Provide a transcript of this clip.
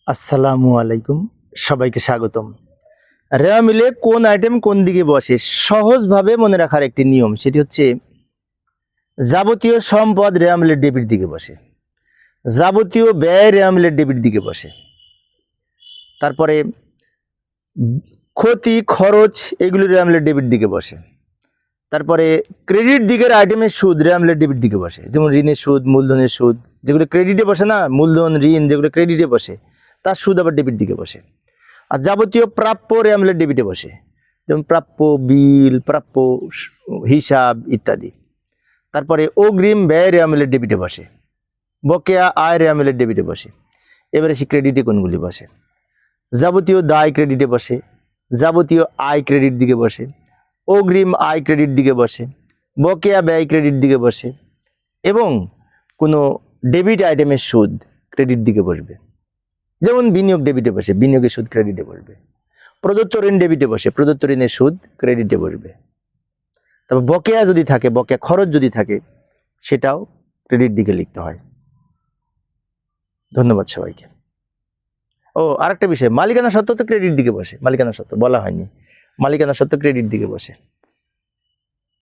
আসসালামু আলাইকুম, সবাইকে স্বাগতম। রেওয়া মিলে কোন আইটেম কোন দিকে বসে সহজভাবে মনে রাখার একটি নিয়ম, সেটি হচ্ছে যাবতীয় সম্পদ রেওয়া মিলের ডেবিট দিকে বসে, যাবতীয় ব্যয় রেওয়া মিলের ডেবিট দিকে বসে, তারপরে ক্ষতি খরচ এগুলি রেওয়া মিলের ডেবিট দিকে বসে, তারপরে ক্রেডিট দিকের আইটেমের সুদ রেওয়া মিলের ডেবিট দিকে বসে, যেমন ঋণের সুদ, মূলধনের সুদ, যেগুলো ক্রেডিটে বসে না, মূলধন ঋণ যেগুলো ক্রেডিটে বসে তার সুদ আবার ডেবিট দিকে বসে। আর যাবতীয় প্রাপ্য রেওয়া মিলের ডেবিটে বসে, যেমন প্রাপ্য বিল, প্রাপ্য হিসাব ইত্যাদি। তারপরে অগ্রিম ব্যয় রেওয়া মিলের ডেবিটে বসে, বকেয়া আয় রেওয়া মিলের ডেবিটে বসে। এবারে সে ক্রেডিটে কোনগুলি বসে? যাবতীয় দায় ক্রেডিটে বসে, যাবতীয় আয় ক্রেডিট দিকে বসে, অগ্রিম আয় ক্রেডিট দিকে বসে, বকেয়া ব্যয় ক্রেডিট দিকে বসে, এবং কোনো ডেবিট আইটেমের সুদ ক্রেডিট দিকে বসবে। যেমন বিনিয়োগ ডেবিটে বসে, বিনিয়োগের সুদ ক্রেডিটে বসবে। প্রদত্ত ঋণ ডেবিটে বসে, প্রদত্ত ঋণের সুদ ক্রেডিটে বসবে। তবে বকেয়া যদি থাকে, বকেয়া খরচ যদি থাকে, সেটাও ক্রেডিট দিকে লিখতে হয়। ধন্যবাদ সবাইকে। ও আরেকটা বিষয়, মালিকানা সত্ত্ব তো ক্রেডিট দিকে বসে, মালিকানা সত্ত্ব বলা হয়নি, মালিকানা সত্ত্ব ক্রেডিট দিকে বসে।